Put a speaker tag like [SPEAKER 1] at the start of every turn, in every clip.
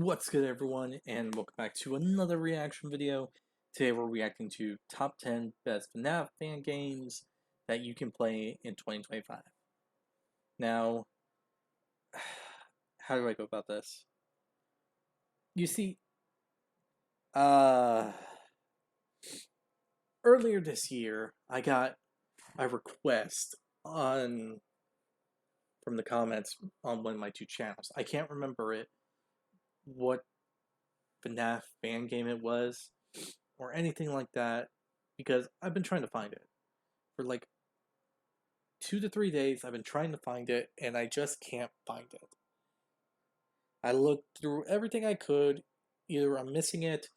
[SPEAKER 1] What's good, everyone, and welcome back to another reaction video. Today we're reacting to top 10 best FNAF fan games that you can play in 2025. Now, how do I go about this? You see, earlier this year, I got a request from the comments on one of my two channels. I can't remember what FNAF fan game it was, or anything like that, because I've been trying to find it. For like 2 to 3 days, I've been trying to find it, and I just can't find it. I looked through everything I could. Either I'm missing it,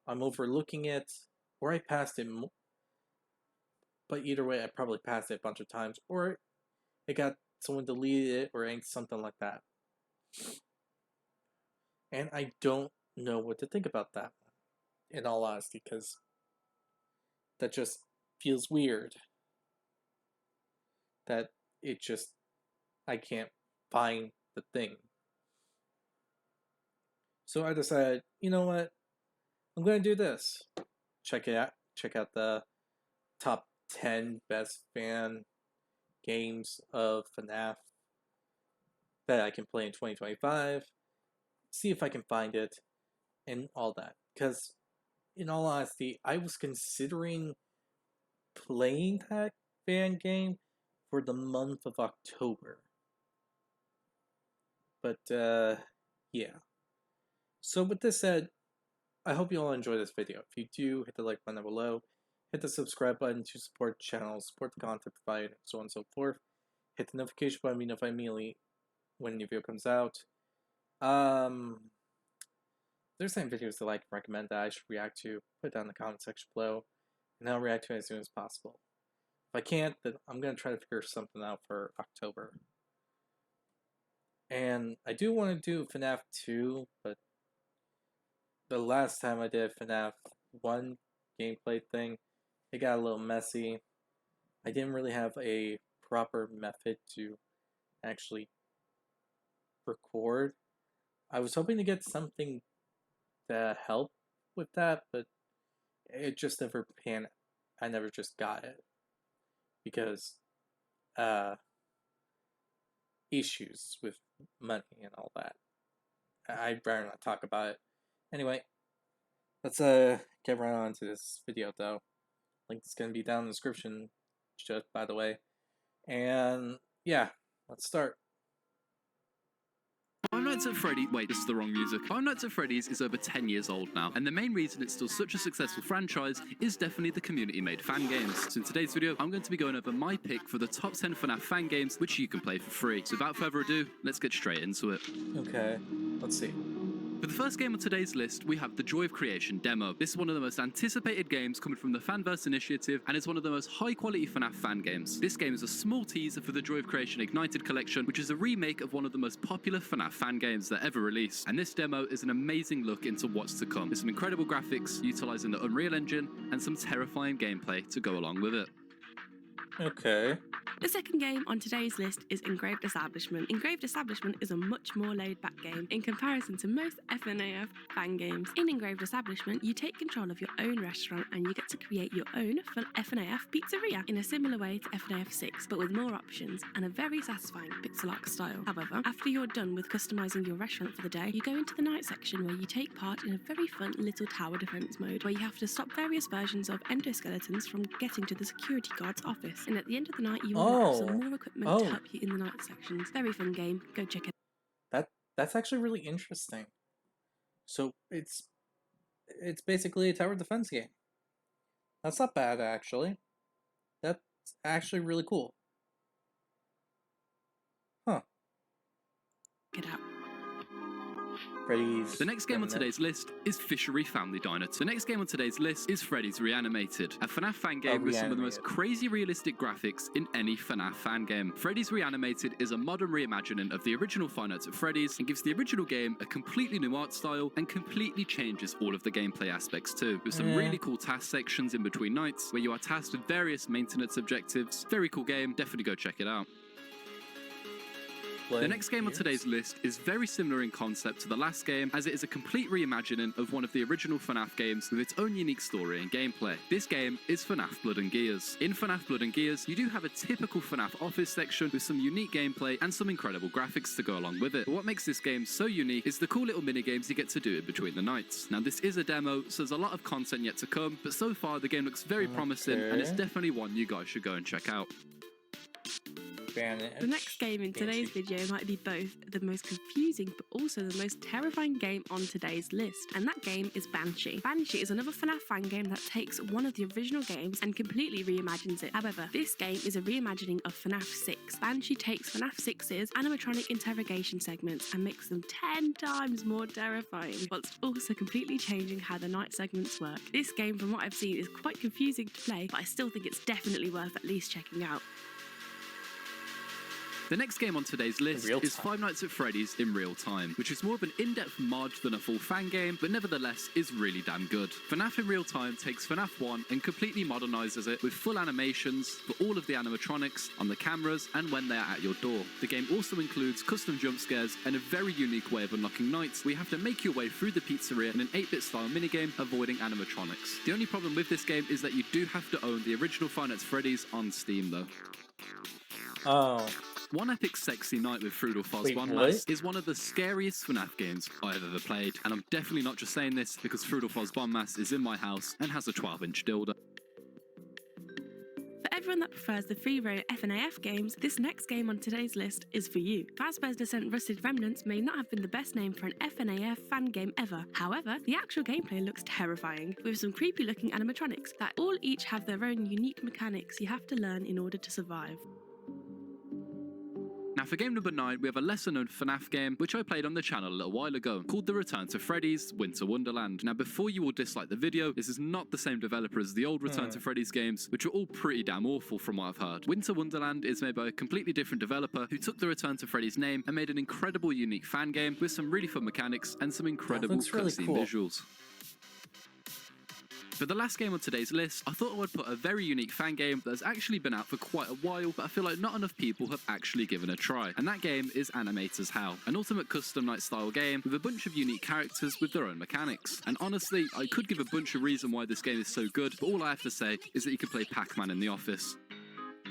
[SPEAKER 1] I'm overlooking it, or I passed it. But either way, I probably passed it a bunch of times, or it got someone deleted it, or something like that. And I don't know what to think about that, in all honesty, because that just feels weird. That I can't find the thing. So I decided, you know what? I'm going to do this. Check it out. Check out the top 10 best fan games of FNAF that I can play in 2025. See if I can find it and all that. Because, in all honesty, I was considering playing that fan game for the month of October. But, yeah. So with this said, I hope you all enjoy this video. If you do, hit the like button down below. Hit the subscribe button to support the channel, support the content provided, and so on and so forth. Hit the notification button to be notified immediately when a new video comes out. There's some videos that I can recommend that I should react to. Put it down in the comment section below, and I'll react to it as soon as possible. If I can't, then I'm going to try to figure something out for October. And I do want to do FNAF 2, but the last time I did FNAF 1 gameplay thing, it got a little messy. I didn't really have a proper method to actually record. I was hoping to get something to help with that, but it just never panned. I never just got it because issues with money and all that. I'd rather not talk about it. Anyway, let's get right on to this video though. Link's gonna be down in the description, just by the way. And yeah, let's start.
[SPEAKER 2] Five Nights at Freddy's. Wait, this is the wrong music. Five Nights at Freddy's is over 10 years old now, and the main reason it's still such a successful franchise is definitely the community-made fan games. So in today's video, I'm going to be going over my pick for the top 10 FNAF fan games which you can play for free. So without further ado, let's get straight into it.
[SPEAKER 1] Okay, let's see.
[SPEAKER 2] For the first game on today's list, we have the Joy of Creation demo. This is one of the most anticipated games coming from the Fanverse initiative, and it's one of the most high-quality FNAF fan games. This game is a small teaser for the Joy of Creation Ignited collection, which is a remake of one of the most popular FNAF fan games that ever released. And this demo is an amazing look into what's to come. There's some incredible graphics, utilizing the Unreal Engine, and some terrifying gameplay to go along with it.
[SPEAKER 1] Okay.
[SPEAKER 3] The second game on today's list is Engraved Establishment. Engraved Establishment is a much more laid-back game in comparison to most FNAF fan games. In Engraved Establishment, you take control of your own restaurant and you get to create your own FNAF pizzeria in a similar way to FNAF 6, but with more options and a very satisfying pixel art style. However, after you're done with customizing your restaurant for the day, you go into the night section where you take part in a very fun little tower defense mode where you have to stop various versions of endoskeletons from getting to the security guard's office. And at the end of the night, you will have some more equipment to help you in the night sections. Very fun game. Go check it
[SPEAKER 1] out. That's actually really interesting. So it's basically a tower defense game. That's not bad, actually. That's actually really cool. Huh.
[SPEAKER 3] Get out.
[SPEAKER 1] Freddy's.
[SPEAKER 2] The next game on today's list is Fishery Family Diner. The next game on today's list is Freddy's Reanimated, a FNAF fan game with some of the most crazy realistic graphics in any FNAF fan game. Freddy's Reanimated is a modern reimagining of the original Five Nights at Freddy's and gives the original game a completely new art style and completely changes all of the gameplay aspects too, with some really cool task sections in between nights where you are tasked with various maintenance objectives. Very cool game, definitely go check it out. The next game on today's list is very similar in concept to the last game, as it is a complete reimagining of one of the original FNAF games with its own unique story and gameplay. This game is FNAF Blood and Gears. In FNAF Blood and Gears, you do have a typical FNAF office section with some unique gameplay and some incredible graphics to go along with it. But what makes this game so unique is the cool little mini-games you get to do in between the nights. Now this is a demo, so there's a lot of content yet to come, but so far the game looks very promising, and it's definitely one you guys should go and check out.
[SPEAKER 3] The next game in today's video might be both the most confusing but also the most terrifying game on today's list, and that game is Banshee. Banshee is another FNAF fan game that takes one of the original games and completely reimagines it. However, this game is a reimagining of FNAF 6. Banshee takes FNAF 6's animatronic interrogation segments and makes them 10 times more terrifying, whilst also completely changing how the night segments work. This game, from what I've seen, is quite confusing to play, but I still think it's definitely worth at least checking out.
[SPEAKER 2] The next game on today's list is Five Nights at Freddy's in real time, which is more of an in-depth mod than a full fan game, but nevertheless is really damn good. FNAF in real time takes FNAF 1 and completely modernises it with full animations for all of the animatronics, on the cameras, and when they are at your door. The game also includes custom jump scares and a very unique way of unlocking nights where you have to make your way through the pizzeria in an 8-bit style minigame avoiding animatronics. The only problem with this game is that you do have to own the original Five Nights at Freddy's on Steam though.
[SPEAKER 1] Oh.
[SPEAKER 2] One epic sexy night with Fruit or Fuzz Bon Mass is one of the scariest FNAF games I've ever played, and I'm definitely not just saying this because Fruit or Fuzz Bon Mass is in my house and has a 12-inch dildo.
[SPEAKER 3] For everyone that prefers the free roam FNAF games, this next game on today's list is for you. Fazbear's Descent Rusted Remnants may not have been the best name for an FNAF fan game ever. However, the actual gameplay looks terrifying, with some creepy looking animatronics that all each have their own unique mechanics you have to learn in order to survive.
[SPEAKER 2] Now for game number 9, we have a lesser known FNAF game which I played on the channel a little while ago, called The Return to Freddy's Winter Wonderland. Now before you all dislike the video, this is not the same developer as the old Return to Freddy's games, which were all pretty damn awful from what I've heard. Winter Wonderland is made by a completely different developer who took the Return to Freddy's name and made an incredible unique fan game with some really fun mechanics and some incredible cutscene visuals. For the last game on today's list, I thought I would put a very unique fan game that has actually been out for quite a while, but I feel like not enough people have actually given a try. And that game is Animator's Hell, an ultimate custom night style game with a bunch of unique characters with their own mechanics. And honestly, I could give a bunch of reasons why this game is so good, but all I have to say is that you can play Pac-Man in the office.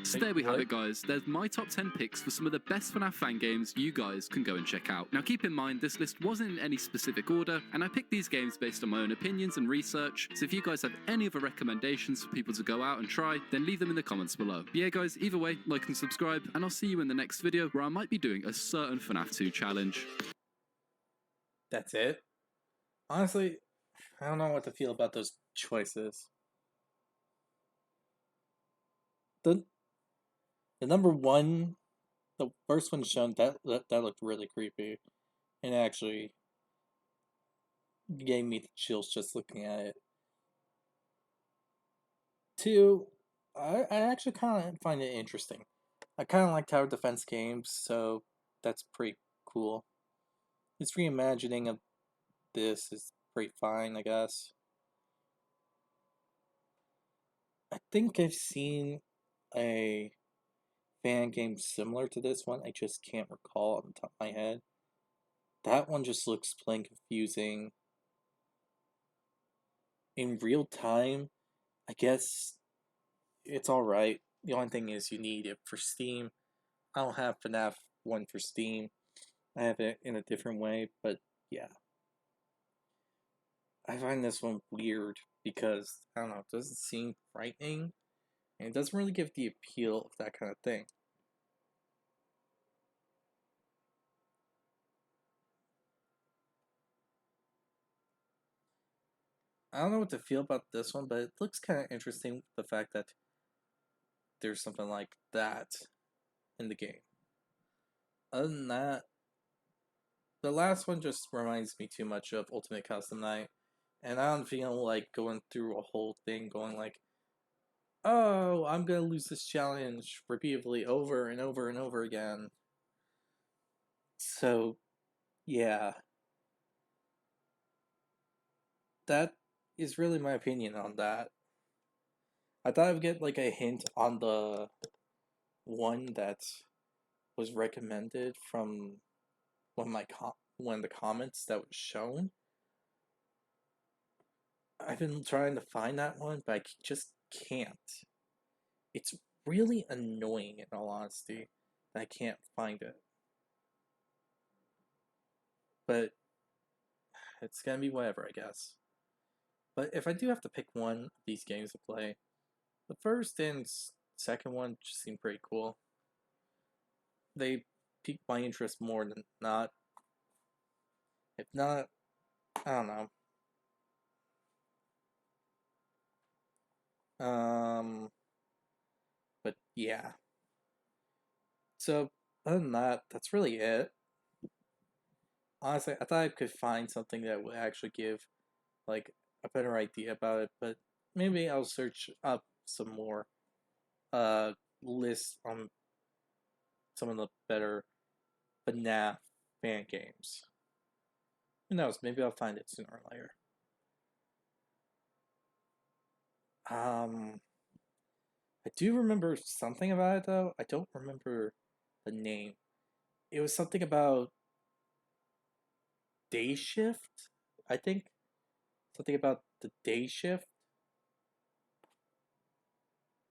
[SPEAKER 2] So there we have it guys, there's my top 10 picks for some of the best FNAF fan games you guys can go and check out. Now keep in mind this list wasn't in any specific order, and I picked these games based on my own opinions and research, so if you guys have any other recommendations for people to go out and try, then leave them in the comments below. But yeah guys, either way, like and subscribe, and I'll see you in the next video where I might be doing a certain FNAF 2 challenge.
[SPEAKER 1] That's it? Honestly, I don't know what to feel about those choices. The number one, the first one shown, that looked really creepy. And actually gave me the chills just looking at it. 2, I actually kind of find it interesting. I kind of like tower defense games, so that's pretty cool. This reimagining of this is pretty fine, I guess. I think I've seen a fan game similar to this one. I just can't recall on the top of my head. That one just looks plain confusing. In real time, I guess it's alright. The only thing is you need it for Steam. I don't have FNAF 1 for Steam. I have it in a different way, but yeah. I find this one weird because, I don't know, it doesn't seem frightening. And it doesn't really give the appeal of that kind of thing. I don't know what to feel about this one, but it looks kind of interesting, the fact that there's something like that in the game. Other than that, the last one just reminds me too much of Ultimate Custom Night, and I don't feel like going through a whole thing going like, oh, I'm gonna lose this challenge repeatedly over and over and over again. So, yeah. That is really my opinion on that. I thought I would get like a hint on the one that was recommended from one of the comments that was shown. I've been trying to find that one, but I just can't. It's really annoying, in all honesty, that I can't find it. But it's gonna be whatever, I guess. But if I do have to pick one of these games to play, the first and second one just seem pretty cool. They piqued my interest more than not. If not, I don't know. But yeah. So other than that, that's really it. Honestly, I thought I could find something that would actually give like a better idea about it, but maybe I'll search up some more lists on some of the better FNAF fan games. Who knows? Maybe I'll find it sooner or later. I do remember something about it though. I don't remember the name. It was something about day shift, I think. Something about the day shift.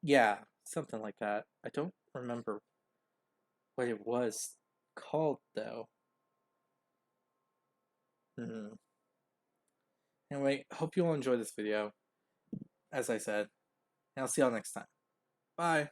[SPEAKER 1] Yeah, something like that. I don't remember what it was called though. Hmm. Anyway, hope you all enjoy this video, as I said, and I'll see y'all next time. Bye!